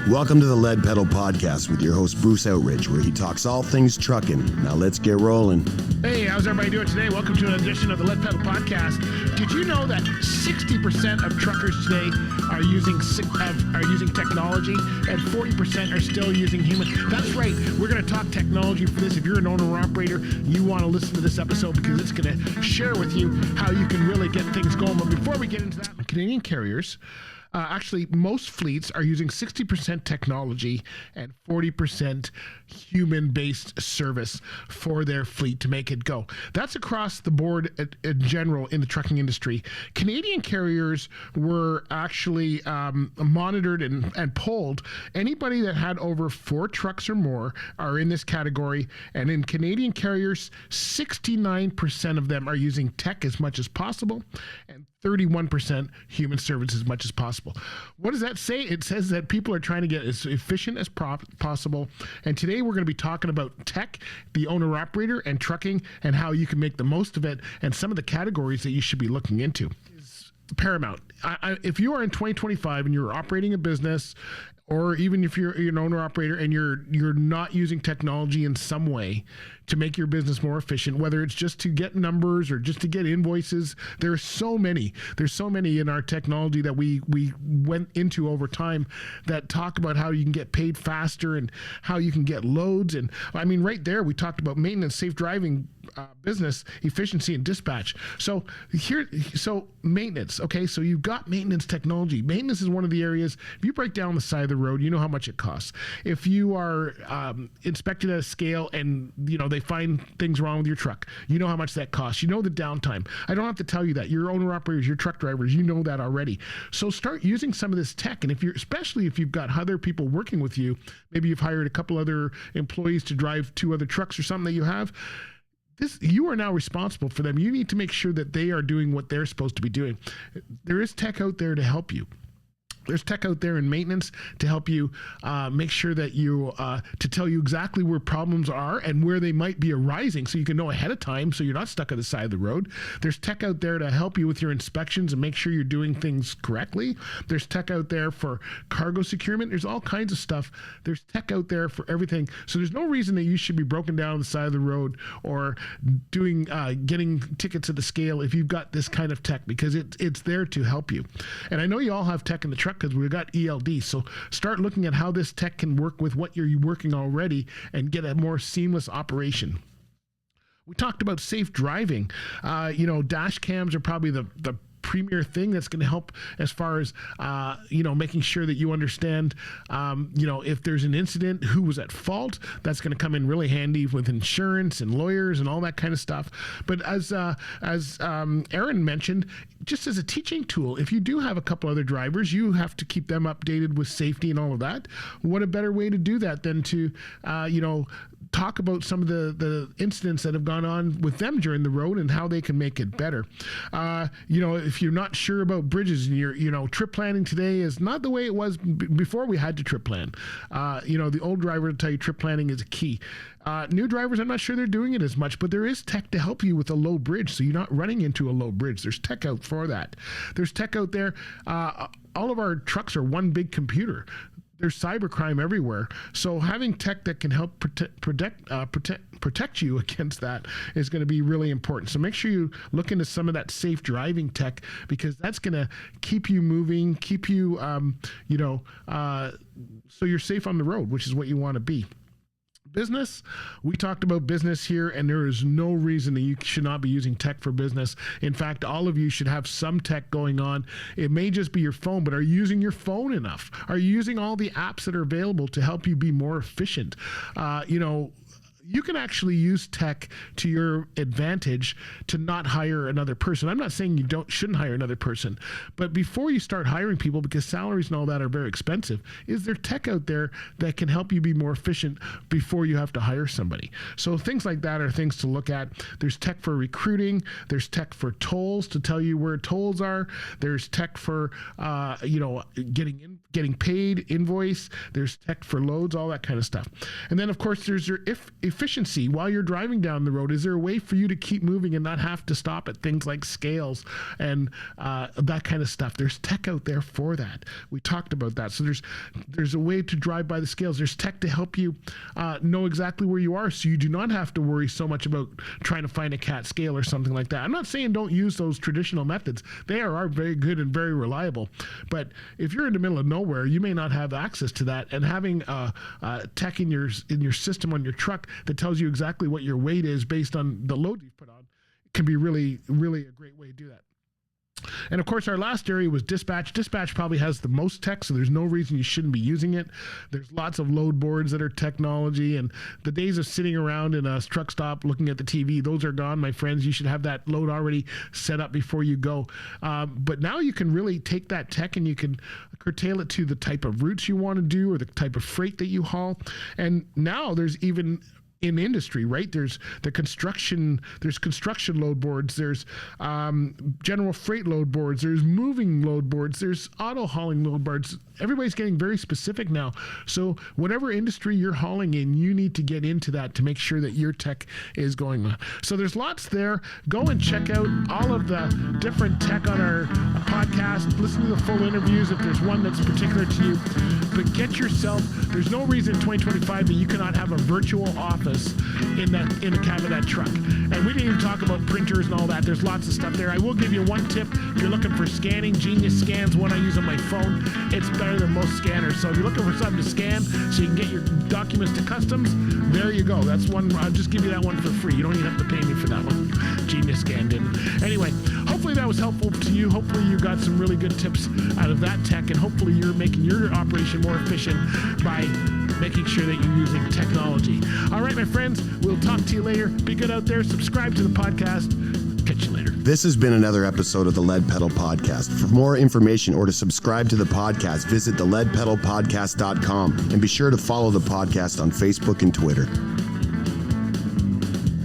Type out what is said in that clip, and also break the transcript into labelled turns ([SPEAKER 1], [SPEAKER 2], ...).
[SPEAKER 1] Welcome to the Lead Pedal Podcast with your host, Bruce Outridge, where he talks all things trucking. Now let's get rolling.
[SPEAKER 2] Hey, how's everybody doing today? Welcome to an edition of the Lead Pedal Podcast. Did you know that 60% of truckers today are using technology and 40% are still using human? That's right. We're going to talk technology for this. If you're an owner or operator, you want to listen to this episode because it's going to share with you how you can really get things going. But before we get into that, Canadian carriers, actually, most fleets are using 60% technology and 40% human-based service for their fleet to make it go. That's across the board in general in the trucking industry. Canadian carriers were actually monitored and polled. Anybody that had over 4 trucks or more are in this category. And in Canadian carriers, 69% of them are using tech as much as possible, and 31% human service as much as possible. What does that say? It says that people are trying to get as efficient as possible. And today we're going to be talking about tech, the owner-operator, and trucking, and how you can make the most of it, and some of the categories that you should be looking into. Is paramount. If you are in 2025 and you're operating a business, or even if you're an owner-operator and you're not using technology in some way to make your business more efficient, whether it's just to get numbers or just to get invoices, there's so many in our technology that we went into over time that talk about how you can get paid faster and how you can get loads. And I mean, right there, we talked about maintenance, safe driving, business efficiency, and dispatch. So maintenance. Okay, so you've got maintenance technology. Maintenance is one of the areas. If you break down the side of the road, you know how much it costs. If you are inspected at a scale and they find things wrong with your truck, you know how much that costs. You know the downtime. I don't have to tell you that. Your owner operators, your truck drivers, you know that already. So start using some of this tech. And especially if you've got other people working with you, maybe you've hired a couple other employees to drive 2 other trucks or something that you have. You are now responsible for them. You need to make sure that they are doing what they're supposed to be doing. There is tech out there to help you. There's tech out there in maintenance to help you make sure that to tell you exactly where problems are and where they might be arising so you can know ahead of time so you're not stuck on the side of the road. There's tech out there to help you with your inspections and make sure you're doing things correctly. There's tech out there for cargo securement. There's all kinds of stuff. There's tech out there for everything. So there's no reason that you should be broken down on the side of the road or getting tickets at the scale if you've got this kind of tech, because it's there to help you. And I know you all have tech in the truck because we've got ELD. So start looking at how this tech can work with what you're working already and get a more seamless operation. We talked about safe driving. Dash cams are probably the premier thing that's going to help as far as making sure that you understand if there's an incident, who was at fault. That's going to come in really handy with insurance and lawyers and all that kind of stuff. But as Aaron mentioned, just as a teaching tool, if you do have a couple other drivers, you have to keep them updated with safety and all of that. What a better way to do that than to talk about some of the incidents that have gone on with them during the road and how they can make it better. If you're not sure about bridges and your trip planning today is not the way it was before we had to trip plan. The old driver will tell you trip planning is a key. New drivers, I'm not sure they're doing it as much, but there is tech to help you with a low bridge, so you're not running into a low bridge. There's tech out for that. There's tech out there. All of our trucks are one big computer. There's cybercrime everywhere. So having tech that can help protect you against that is going to be really important. So make sure you look into some of that safe driving tech, because that's going to keep you moving, keep you, so you're safe on the road, which is what you want to be. Business, we talked about business here, and there is no reason that you should not be using tech for business. In fact, all of you should have some tech going on. It may just be your phone, but are you using your phone enough? Are you using all the apps that are available to help you be more efficient? You can actually use tech to your advantage to not hire another person. I'm not saying you shouldn't hire another person, but before you start hiring people, because salaries and all that are very expensive, is there tech out there that can help you be more efficient before you have to hire somebody? So things like that are things to look at. There's tech for recruiting. There's tech for tolls to tell you where tolls are. There's tech for getting paid, invoice. There's tech for loads, all that kind of stuff. And then of course there's your if efficiency while you're driving down the road. Is there a way for you to keep moving and not have to stop at things like scales and that kind of stuff? There's tech out there for that. We talked about that. So there's a way to drive by the scales. There's tech to help you know exactly where you are, so you do not have to worry so much about trying to find a cat scale or something like that. I'm not saying don't use those traditional methods. They are very good and very reliable. But if you're in the middle of nowhere, you may not have access to that. And having tech in your system on your truck that tells you exactly what your weight is based on the load you've put on can be really, really a great way to do that. And of course, our last area was dispatch. Dispatch probably has the most tech, so there's no reason you shouldn't be using it. There's lots of load boards that are technology, and the days of sitting around in a truck stop looking at the TV, those are gone, my friends. You should have that load already set up before you go. But now you can really take that tech and you can curtail it to the type of routes you want to do or the type of freight that you haul. And now there's even in industry, right? There's construction load boards, there's general freight load boards, there's moving load boards, there's auto hauling load boards. Everybody's getting very specific now. So whatever industry you're hauling in, you need to get into that to make sure that your tech is going on. So there's lots there. Go and check out all of the different tech on our podcast. Listen to the full interviews if there's one that's particular to you. But get yourself, there's no reason in 2025 that you cannot have a virtual office in the cab of that truck. And we didn't even talk about printers and all that. There's lots of stuff there. I will give you one tip. If you're looking for scanning, Genius Scan's one I use on my phone. It's better than most scanners. So if you're looking for something to scan so you can get your documents to customs, there you go. That's one. I'll just give you that one for free. You don't even have to pay me for that one. Genius Scan didn't. Anyway, hopefully that was helpful to you. Hopefully you got some really good tips out of that tech, and hopefully you're making your operation more efficient by making sure that you're using technology. All right, my friends, we'll talk to you later. Be good out there. Subscribe to the podcast. Catch you later.
[SPEAKER 1] This has been another episode of the Lead Pedal Podcast. For more information or to subscribe to the podcast, visit theleadpedalpodcast.com and be sure to follow the podcast on Facebook and Twitter.